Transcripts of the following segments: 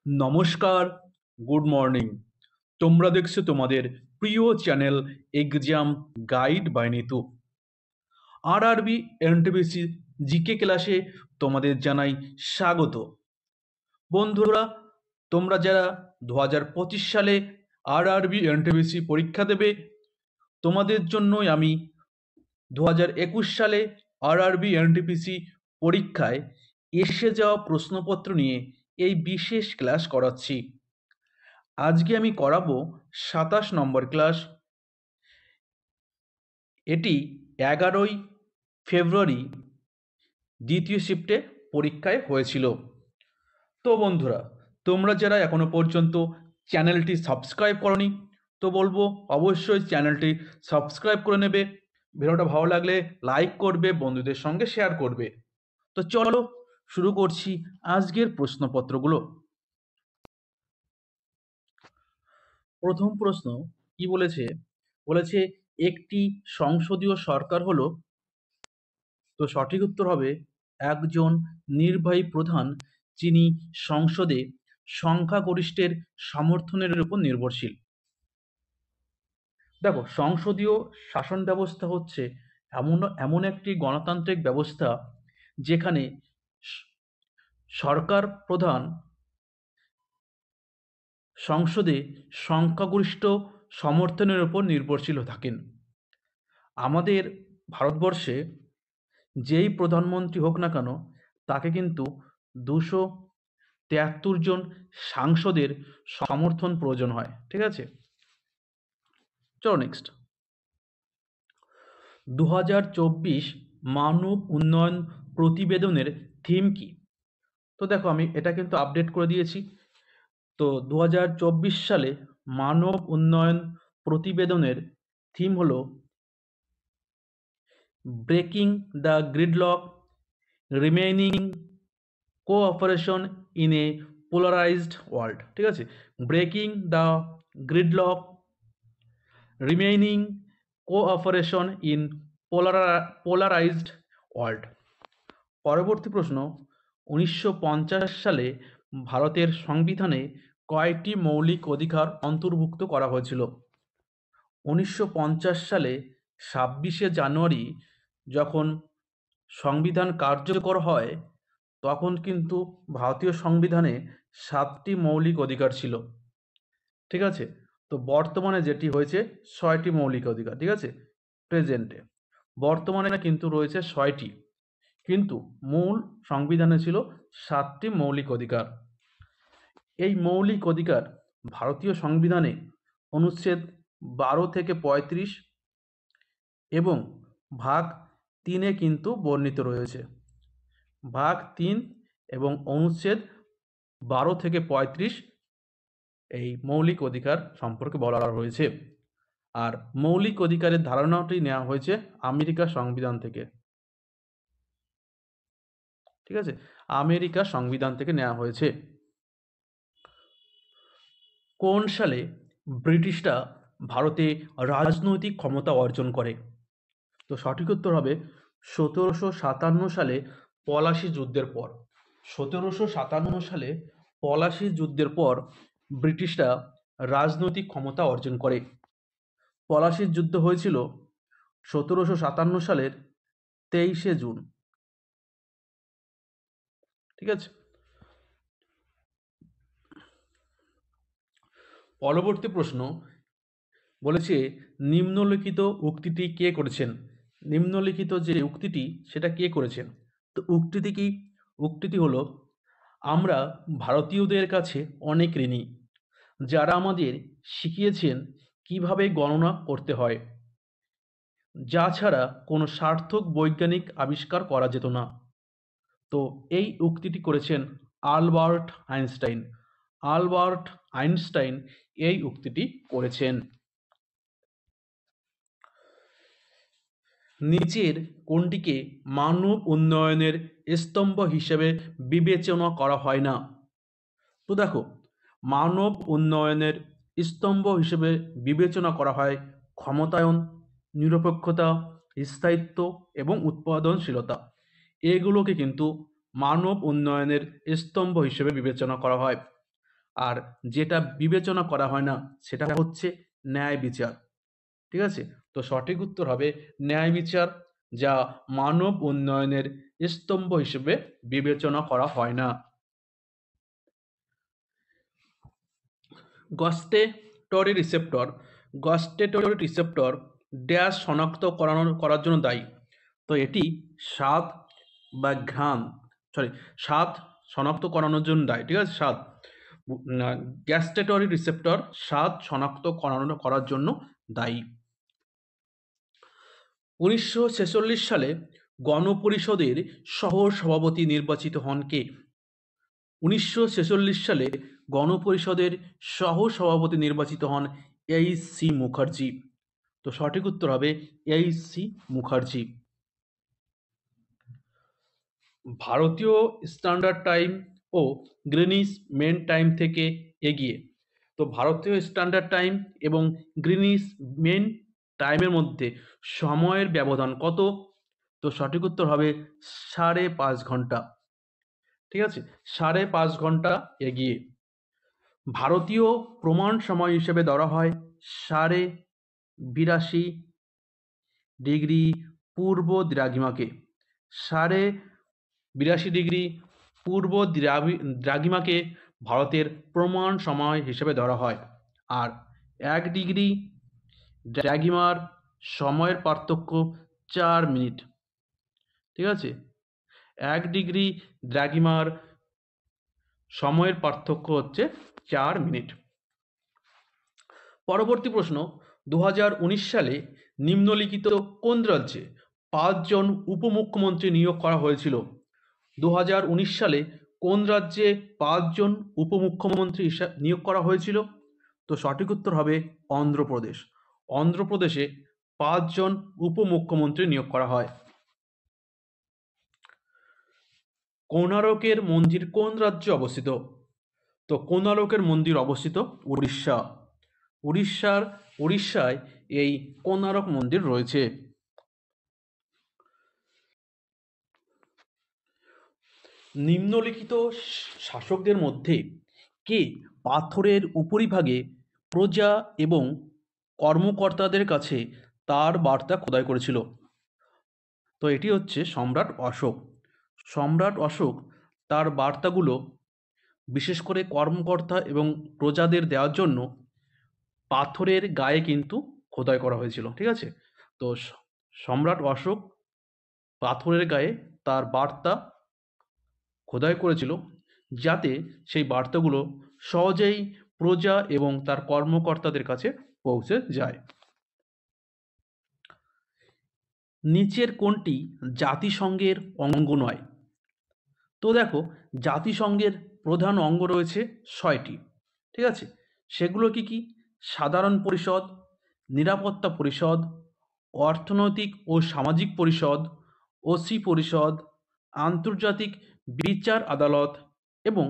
নমস্কার, good morning. তোমরা দেখছো তোমাদের প্রিয় channel exam guide by Nitu. RRB NTPC GK ক্লাসে তোমাদের জানাই স্বাগত। বন্ধুরা, তোমরা যারা 2025 সালে আরআরবি এনটিপিসি পরীক্ষা দেবে, তোমাদের জন্যই আমি 2021 সালে আরআরবি এনটিপিসি পরীক্ষায় এসে যাওয়া প্রশ্নপত্র নিয়ে এই বিশেষ ক্লাস করাচ্ছি। আজকে আমি করাবো 27 নম্বর ক্লাস। এটি 11ই ফেব্রুয়ারি দ্বিতীয় শিফটে পরীক্ষায় হয়েছিল। তো বন্ধুরা, তোমরা যারা এখনো পর্যন্ত চ্যানেলটি সাবস্ক্রাইব করনি, তো বলবো অবশ্যই চ্যানেলটি সাবস্ক্রাইব করে নেবে। ভিডিওটা ভালো লাগলে লাইক করবে, বন্ধুদের সঙ্গে শেয়ার করবে। তো চলো শুরু করছি আজকের প্রশ্নপত্রগুলো। প্রথম প্রশ্ন কি বলেছে? বলেছে একটি সংসদীয় সরকার হলো, তো সঠিক উত্তর হবে একজন নির্বাহী প্রধান যিনি সংসদে সংখ্যাগরিষ্ঠের সমর্থনের উপর নির্ভরশীল। দেখো, সংসদীয় শাসন ব্যবস্থা হচ্ছে এমন এমন একটি গণতান্ত্রিক ব্যবস্থা যেখানে স- সরকার প্রধান সংসদে সংখ্যাগরিষ্ঠ সমর্থনের উপর নির্ভরশীল থাকেন। আমাদের ভারতবর্ষে যেই প্রধানমন্ত্রী হোক না কেন, তাকে কিন্তু 273 জন সাংসদের সমর্থন প্রয়োজন হয়। ঠিক আছে, চলো নেক্সট। 2024 মানব উন্নয়ন প্রতিবেদনের থিম কি? তো দেখো, আমি এটা কিন্তু আপডেট করে দিয়েছি। তো 2024 সালে মানব উন্নয়ন প্রতিবেদনের থিম হলো breaking the gridlock, remaining cooperation in a polarised world. ঠিক আছে, breaking the gridlock, remaining cooperation in polarised world. পরবর্তী প্রশ্ন, 1950 সালে ভারতের সংবিধানে কয়টি মৌলিক অধিকার অন্তর্ভুক্ত করা হয়েছিল? 1950 সালে 26শে জানুয়ারি যখন সংবিধান কার্যকর হয়, তখন কিন্তু ভারতীয় সংবিধানে 7টি মৌলিক অধিকার ছিল। ঠিক আছে, তো বর্তমানে যেটি হয়েছে 6টি মৌলিক অধিকার। ঠিক আছে, প্রেজেন্টে বর্তমানে কিন্তু রয়েছে 6টি, কিন্তু মূল সংবিধানে ছিল 7টি মৌলিক অধিকার। এই মৌলিক অধিকার ভারতীয় সংবিধানে অনুচ্ছেদ 12 থেকে 35 এবং ভাগ 3-এ কিন্তু বর্ণিত রয়েছে। ভাগ 3 এবং অনুচ্ছেদ 12 থেকে 35 এই মৌলিক অধিকার সম্পর্কে বলা রয়েছে। আর মৌলিক অধিকারের ধারণাটি নেওয়া হয়েছে আমেরিকার সংবিধান থেকে। ঠিক আছে, আমেরিকার সংবিধান থেকে নেওয়া হয়েছে। কোন সালে ব্রিটিশরা ভারতে রাজনৈতিক ক্ষমতা অর্জন করে? তো সঠিক উত্তর হবে 1757 সালে পলাশী যুদ্ধের পর। 1757 সালে পলাশী যুদ্ধের পর ব্রিটিশরা রাজনৈতিক ক্ষমতা অর্জন করে। পলাশীর যুদ্ধ হয়েছিল 1757 সালের 23শে জুন। ঠিক আছে, পরবর্তী প্রশ্ন বলেছে নিম্নলিখিত উক্তিটি কে করেছেন? নিম্নলিখিত যে উক্তিটি সেটা কে করেছেন? তো উক্তিটি কি? উক্তিটি হলো, আমরা ভারতীয়দের কাছে অনেক ঋণী, যারা আমাদের শিখিয়েছেন কিভাবে গণনা করতে হয়, যা ছাড়া কোনো সার্থক বৈজ্ঞানিক আবিষ্কার করা যেত না। তো এই উক্তিটি করেছেন আলবার্ট আইনস্টাইন। আলবার্ট আইনস্টাইন এই উক্তিটি করেছেন। নিচের কোনটিকে মানব উন্নয়নের স্তম্ভ হিসেবে বিবেচনা করা হয় না? তো দেখো, মানব উন্নয়নের স্তম্ভ হিসেবে বিবেচনা করা হয় ক্ষমতায়ন, নিরপেক্ষতা, স্থায়িত্ব এবং উৎপাদনশীলতা। এগুলোকে কিন্তু মানব উন্নয়নের স্তম্ভ হিসেবে বিবেচনা করা হয়। আর যেটা বিবেচনা করা হয় না সেটা হচ্ছে ন্যায় বিচার। ঠিক আছে, তো সঠিক উত্তর হবে ন্যায় বিচার, যা মানব উন্নয়নের স্তম্ভ হিসেবে বিবেচনা করা হয় না। গস্টেটরি রিসেপ্টর গস্টেটরি রিসেপ্টর ড্যাশ শনাক্ত করার জন্য দায়ী। তো এটি স্বাদ বা ঘ্রাণ স্বাদ শনাক্ত করানোর জন্য দায়ী। ঠিক আছে, স্বাদ গ্যাস্টেটরি রিসেপ্টর স্বাদ শনাক্ত করার জন্য দায়ী। 1946 সালে গণপরিষদের সহ-সভাপতি নির্বাচিত হন কে? 1946 সালে গণপরিষদের সহ-সভাপতি নির্বাচিত হন এইচ.সি. মুখার্জি। তো সঠিক উত্তর হবে এইচ.সি. মুখার্জি। ভারতীয় স্ট্যান্ডার্ড টাইম ও গ্রিনিচ মেন টাইম থেকে এগিয়ে। তো ভারতীয় স্ট্যান্ডার্ড টাইম এবং গ্রিনিচ মেন টাইমের মধ্যে সময়ের ব্যবধান কত? তো সঠিক উত্তর হবে 5.5 ঘন্টা। ঠিক আছে, 5.5 ঘন্টা এগিয়ে। ভারতীয় প্রমাণ সময় হিসেবে ধরা হয় 82.5 ডিগ্রি পূর্ব দ্রাঘিমাকে। 82.5 ডিগ্রি পূর্ব দ্রাঘিমাকে ভারতের প্রমাণ সময় হিসেবে ধরা হয়। আর 1 ডিগ্রি দ্রাঘিমার সময়ের পার্থক্য 4 মিনিট। ঠিক আছে, 1 ডিগ্রি দ্রাঘিমার সময়ের পার্থক্য হচ্ছে 4 মিনিট। পরবর্তী প্রশ্ন, 2019 সালে নিম্নলিখিত কোন রাজ্যে 5 জন উপমুখ্যমন্ত্রী নিয়োগ করা হয়েছিল? 2019 সালে কোন রাজ্যে 5 জন উপমুখ্যমন্ত্রী নিয়োগ করা হয়েছিল? তো সঠিক উত্তর হবে অন্ধ্রপ্রদেশ। অন্ধ্রপ্রদেশে 5 জন উপমুখ্যমন্ত্রী নিয়োগ করা হয়। কোণারকের মন্দির কোন রাজ্যে অবস্থিত? তো কোণারকের মন্দির অবস্থিত উড়িষ্যা। উড়িষ্যায় এই কোণারক মন্দির রয়েছে। নিম্নলিখিত শাসকদের মধ্যে কে পাথরের উপরিভাগে প্রজা এবং কর্মকর্তাদের কাছে তার বার্তা খোদাই করেছিল? তো এটি হচ্ছে সম্রাট অশোক। সম্রাট অশোক তার বার্তাগুলো বিশেষ করে কর্মকর্তা এবং প্রজাদের দেওয়ার জন্য পাথরের গায়ে কিন্তু খোদাই করা হয়েছিল। ঠিক আছে, তো সম্রাট অশোক পাথরের গায়ে তার বার্তা খোদাই করেছিল, যাতে সেই বার্তাগুলো সহজেই প্রজা এবং তার কর্মকর্তাদের কাছে পৌঁছে যায়। নিচের কোনটি জাতিসংঘের অঙ্গ নয়? তো দেখো, জাতিসংঘের প্রধান অঙ্গ রয়েছে 6টি। ঠিক আছে, সেগুলো কি কি? সাধারণ পরিষদ, নিরাপত্তা পরিষদ, অর্থনৈতিক ও সামাজিক পরিষদ, ওসি পরিষদ, আন্তর্জাতিক বিচার আদালত এবং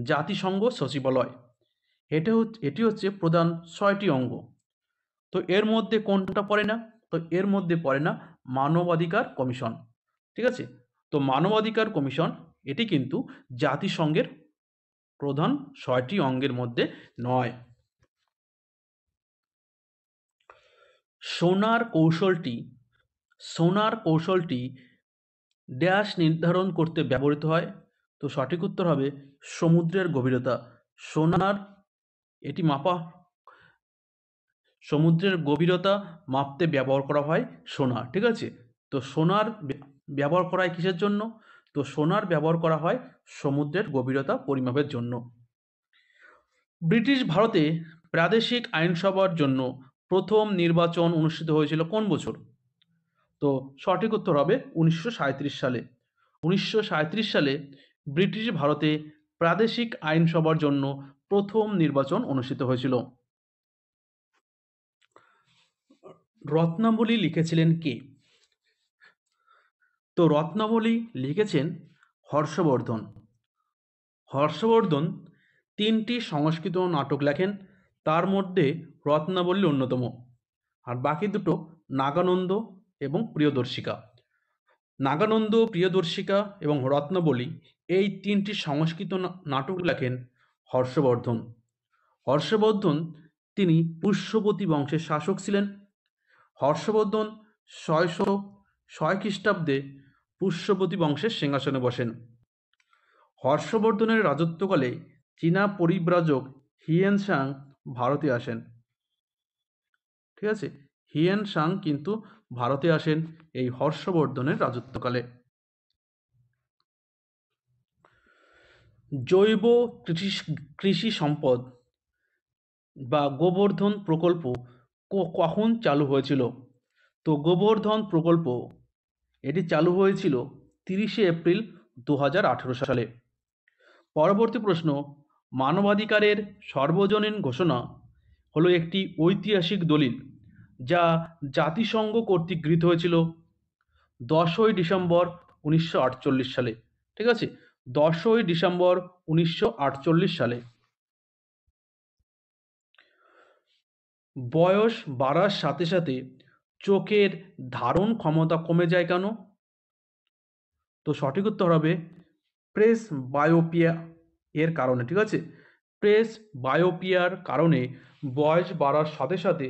জাতিসংঘ সচিবালয়। এটি হচ্ছে প্রধান 6টি অঙ্গ। তো এর মধ্যে কোনটা পড়ে না? তো এর মধ্যে পড়ে না মানবাধিকার কমিশন। ঠিক আছে, তো মানবাধিকার কমিশন এটি কিন্তু জাতিসংঘের প্রধান 6টি অঙ্গের মধ্যে নয়। সোনার কৌশলটি ড্যাশ নির্ধারণ করতে ব্যবহৃত হয়? তো সঠিক উত্তর হবে সমুদ্রের গভীরতা। সমুদ্রের গভীরতা মাপতে ব্যবহার করা হয় সোনার। ঠিক আছে, তো সোনার ব্যবহার করা হয় কিসের জন্য? তো সোনার ব্যবহার করা হয় সমুদ্রের গভীরতা পরিমাপের জন্য। ব্রিটিশ ভারতে প্রাদেশিক আইনসভার জন্য প্রথম নির্বাচন অনুষ্ঠিত হয়েছিল কোন বছর? তো সঠিক উত্তর হবে 1937 সালে। 1937 সালে ব্রিটিশ ভারতে প্রাদেশিক আইনসভার জন্য প্রথম নির্বাচন অনুষ্ঠিত হয়েছিল। রত্নাবলী লিখেছিলেন কে? তো রত্নাবলী লিখেছেন হর্ষবর্ধন। হর্ষবর্ধন 3টি সংস্কৃত নাটক লেখেন, তার মধ্যে রত্নাবলী অন্যতম, আর বাকি দুটো নাগানন্দ এবং প্রিয়দর্শিকা। নাগানন্দ, প্রিয়দর্শিকা এবং রত্নাবলী এই 3টি সংস্কৃত নাটক লেখেন হর্ষবর্ধন। হর্ষবর্ধন তিনি পুষ্যবতী বংশের শাসক ছিলেন। হর্ষবর্ধন 606 খ্রিস্টাব্দে পুষ্যবতী বংশের সিংহাসনে বসেন। হর্ষবর্ধনের রাজত্বকালে চীনা পরিব্রাজক হিউয়েন সাং ভারতে আসেন। ঠিক আছে, হিউয়েন সাং কিন্তু ভারতে আসেন এই হর্ষবর্ধনের রাজত্বকালে। জৈব কৃষি সম্পদ বা গোবর্ধন প্রকল্প কখন চালু হয়েছিল? তো গোবর্ধন প্রকল্প এটি চালু হয়েছিল 30শে এপ্রিল 2018 সালে। পরবর্তী প্রশ্ন, মানবাধিকারের সর্বজনীন ঘোষণা হলো একটি ঐতিহাসিক দলিল যা জাতিসংঘ কর্তৃক গৃহীত হয়েছিল 10ই ডিসেম্বর 1948 সালে। ঠিক আছে, 10ই ডিসেম্বর 1948 সালে। বয়স বাড়ার সাথে সাথে চোখের ধারণ ক্ষমতা কমে যায় কেন? তো সঠিক উত্তর হবে প্রেস বায়োপিয়া এর কারণে। ঠিক আছে, প্রেস বায়োপিয়ার কারণে বয়স বাড়ার সাথে সাথে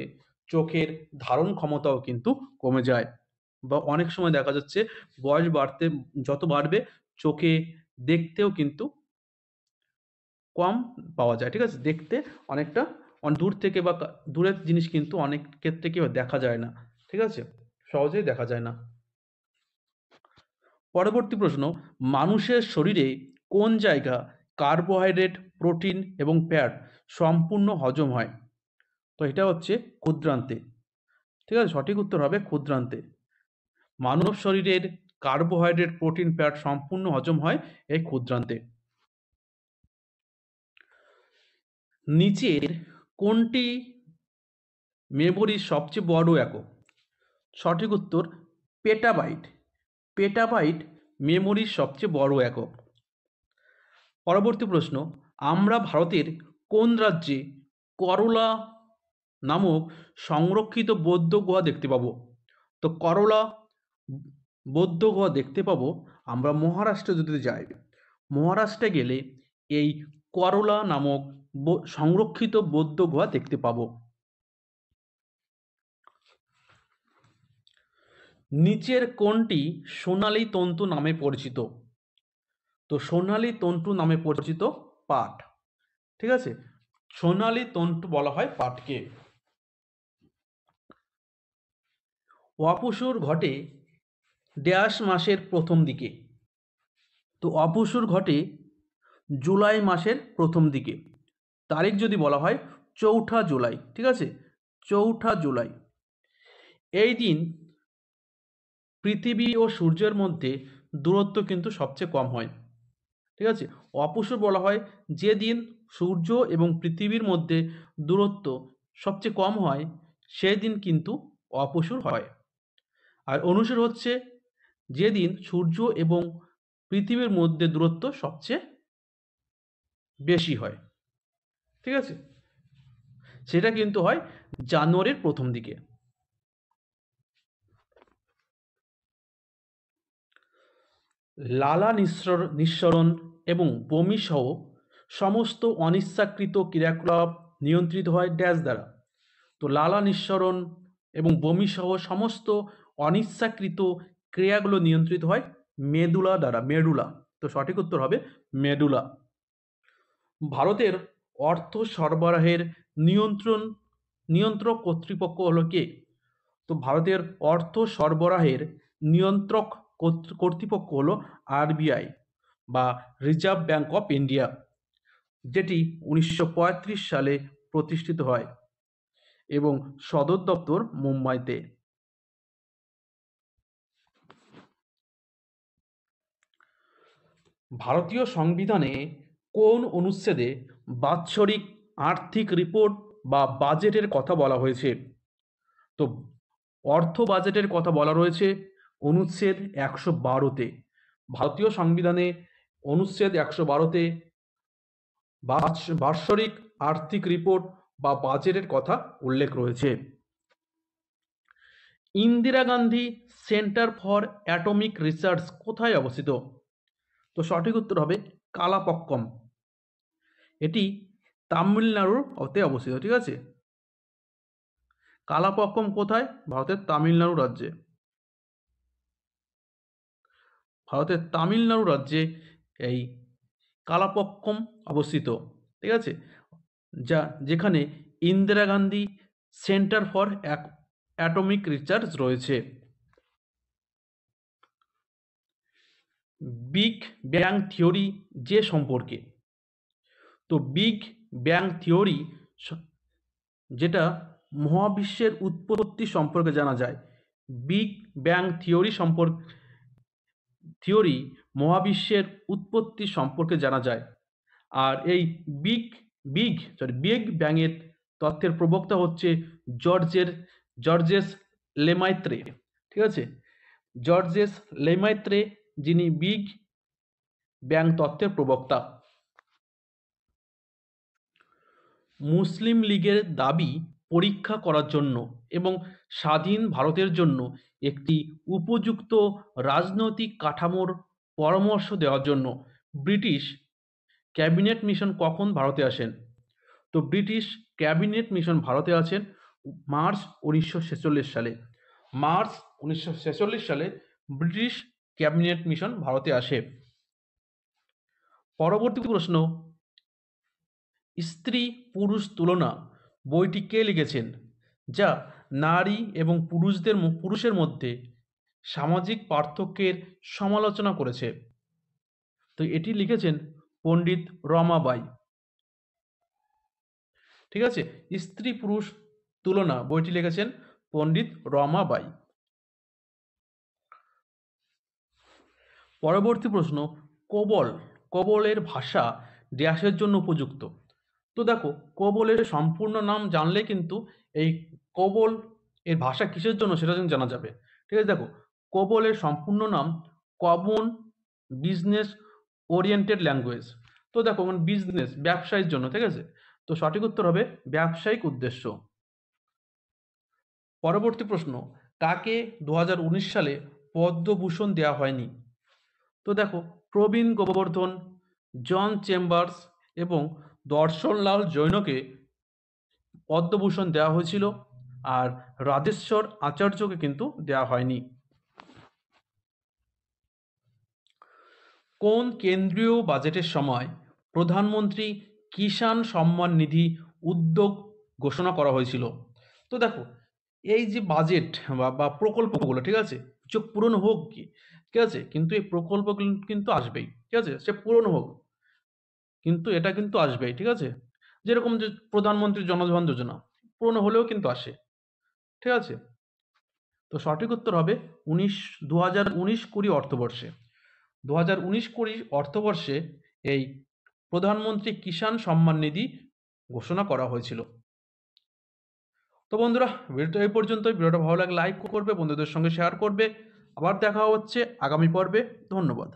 চোখের ধারণ ক্ষমতাও কিন্তু কমে যায়, বা অনেক সময় দেখা যাচ্ছে বয়স যত বাড়বে চোখে দেখতেও কিন্তু কম পাওয়া যায়। ঠিক আছে, দেখতে অনেকটা দূর থেকে বা দূরের জিনিস কিন্তু অনেক ক্ষেত্রে কি দেখা যায় না। ঠিক আছে, সহজেই দেখা যায় না। পরবর্তী প্রশ্ন, মানুষের শরীরে কোন জায়গা কার্বোহাইড্রেট, প্রোটিন এবং ফ্যাট সম্পূর্ণ হজম হয়? তো এটা হচ্ছে ক্ষুদ্রান্তে। ঠিক আছে, সঠিক উত্তর হবে ক্ষুদ্রান্তে। মানব শরীরের কার্বোহাইড্রেট, প্রোটিন, ফ্যাট সম্পূর্ণ হজম হয় এই ক্ষুদ্রান্তে। নিচের কোনটি মেমোরির সবচেয়ে বড় একক? সঠিক উত্তর পেটাবাইট। পেটাবাইট মেমোরির সবচেয়ে বড় একক। পরবর্তী প্রশ্ন, আমরা ভারতের কোন রাজ্যে করলা নামক সংরক্ষিত বৌদ্ধ গুহা দেখতে পাবো? তো করলা বৌদ্ধ গুহা দেখতে পাবো আমরা মহারাষ্ট্রে যদি যাই। মহারাষ্ট্রে গেলে এই করলা নামক সংরক্ষিত বৌদ্ধ গুহা দেখতে পাবো। নিচের কোনটি সোনালী তন্তু নামে পরিচিত? তো সোনালী তন্তু নামে পরিচিত পাট। ঠিক আছে, সোনালী তন্তু বলা হয় পাটকে। অপসূর ঘটে ড্যাশ মাসের প্রথম দিকে? তো অপসূর ঘটে জুলাই মাসের প্রথম দিকে। তারিখ যদি বলা হয় 4ঠা জুলাই। ঠিক আছে, 4ঠা জুলাই। এই দিন পৃথিবী ও সূর্যের মধ্যে দূরত্ব কিন্তু সবচেয়ে কম হয়। ঠিক আছে, অপসূর বলা হয় যেদিন সূর্য এবং পৃথিবীর মধ্যে দূরত্ব সবচেয়ে কম হয় সেই দিন কিন্তু অপসূর হয়। আর অনুসূর হচ্ছে যেদিন সূর্য এবং পৃথিবীর মধ্যে দূরত্ব সবচেয়ে বেশি হয়। ঠিক আছে, সেটা কিন্তু হয় জানুয়ারির প্রথম দিকে। লালা নিঃসরণ এবং বমি সহ সমস্ত অনিচ্ছাকৃত ক্রিয়াকলাপ নিয়ন্ত্রিত হয় ড্যাশ দ্বারা? তো লালা নিঃসরণ এবং বমি সহ সমস্ত অনিচ্ছাকৃত ক্রিয়াগুলো নিয়ন্ত্রিত হয় মেডুলা দ্বারা। মেডুলা। তো সঠিক উত্তর হবে মেডুলা। ভারতের অর্থ সরবরাহের নিয়ন্ত্রক কর্তৃপক্ষ হলো কে? তো ভারতের অর্থ সরবরাহের নিয়ন্ত্রক কর্তৃপক্ষ হলো আরবিআই বা রিজার্ভ ব্যাঙ্ক অফ ইন্ডিয়া, যেটি 1935 সালে প্রতিষ্ঠিত হয় এবং সদর দপ্তর মুম্বাইতে। ভারতীয় সংবিধানে কোন অনুচ্ছেদে বাৎসরিক আর্থিক রিপোর্ট বা বাজেটের কথা বলা হয়েছে? তো অর্থ বাজেটের কথা বলা রয়েছে অনুচ্ছেদ 112-তে। ভারতীয় সংবিধানে অনুচ্ছেদ 112-তে বাৎসরিক আর্থিক রিপোর্ট বা বাজেটের কথা উল্লেখ রয়েছে। Indira Gandhi centre for atomic research কোথায় অবস্থিত? তো সঠিক উত্তর হবে কালাপক্কম। এটি তামিলনাড়ুর ওতে অবস্থিত, ঠিক আছে। কালাপক্কম কোথায়? ভারতের তামিলনাড়ু রাজ্যে। ভারতের তামিলনাড়ু রাজ্যে এই কালাপক্কম অবস্থিত, ঠিক আছে, যা যেখানে Indira Gandhi centre for atomic research রয়েছে। বিগ ব্যাং থিওরি যে সম্পর্কে, তো বিগ ব্যাং থিওরি যেটা মহাবিশ্বের উৎপত্তি সম্পর্কে জানা যায়। বিগ ব্যাং থিওরি মহাবিশ্বের উৎপত্তি সম্পর্কে জানা যায়। আর এই বিগ ব্যাংয়ের তত্ত্বের প্রবক্তা হচ্ছে জর্জেস লেমাইত্রে, ঠিক আছে। জর্জেস লেমাইত্রে, যিনি বিগ ব্যাং তত্ত্বের প্রবক্তা। মুসলিম লীগের দাবি পরীক্ষা করার জন্য এবং স্বাধীন ভারতের জন্য একটি উপযুক্ত রাজনৈতিক কাঠামোর পরামর্শ দেওয়ার জন্য ব্রিটিশ ক্যাবিনেট মিশন কখন ভারতে আসেন? তো ব্রিটিশ ক্যাবিনেট মিশন ভারতে আসেন মার্চ 1946 সালে। মার্চ 1946 সালে ব্রিটিশ ক্যাবিনেট মিশন ভারতে আসে। পরবর্তী প্রশ্ন, স্ত্রী পুরুষ তুলনা বইটি কে লিখেছেন, যা নারী এবং পুরুষের মধ্যে সামাজিক পার্থক্যের সমালোচনা করেছে? তো এটি লিখেছেন পণ্ডিত রমাবাই, ঠিক আছে। স্ত্রী পুরুষ তুলনা বইটি লিখেছেন পণ্ডিত রমাবাই। পরবর্তী প্রশ্ন, কোবলের ভাষা ড্যাশের জন্য উপযুক্ত? তো দেখো, কোবলের সম্পূর্ণ নাম জানলে কিন্তু এই কোবল এর ভাষা কিসের জন্য সেটা কিন্তু জানা যাবে, ঠিক আছে। দেখো, কোবলের সম্পূর্ণ নাম কমন বিজনেস ওরিয়েন্টেড ল্যাঙ্গুয়েজ। তো দেখো, মানে বিজনেস, ব্যবসায়ের জন্য, ঠিক আছে। তো সঠিক উত্তর হবে ব্যবসায়িক উদ্দেশ্য। পরবর্তী প্রশ্ন, কাকে 2019 সালে পদ্মভূষণ দেওয়া হয়নি? তো দেখো, প্রবীণ গোবর্ধন, জন চেম্বার্স এবং দর্শনলাল জৈনকে পদ্মভূষণ দেওয়া হয়েছিল, আর রাজেশ্বর আচার্যকে কিন্তু দেওয়া হয়নি। কোন কেন্দ্রীয় বাজেটের সময় প্রধানমন্ত্রী কিষাণ সম্মান নিধি উদ্যোগ ঘোষণা করা হয়েছিল? তো দেখো, এই যে বাজেট বা প্রকল্পগুলো, ঠিক আছে, চোখ পূরণ হোক কি, ঠিক আছে, কিন্তু এই প্রকল্পগুলো কিন্তু আসবেই, ঠিক আছে, সে পূরণ হোক, কিন্তু এটা কিন্তু আসবেই, ঠিক আছে। যেরকম যে প্রধানমন্ত্রী জনধন যোজনা পূরণ হলেও কিন্তু আসে, ঠিক আছে। তো সঠিক উত্তর হবে 2019-20 অর্থবর্ষে। 2019-20 অর্থবর্ষে এই প্রধানমন্ত্রী কিষাণ সম্মান নিধি ঘোষণা করা হয়েছিল। তো বন্ধুরা, ভিডিওটা এই পর্যন্তই। ভিডিওটা ভালো লাগলে লাইক করবে, বন্ধুদের সঙ্গে শেয়ার করবে। আবার দেখা হচ্ছে আগামী পর্বে। ধন্যবাদ।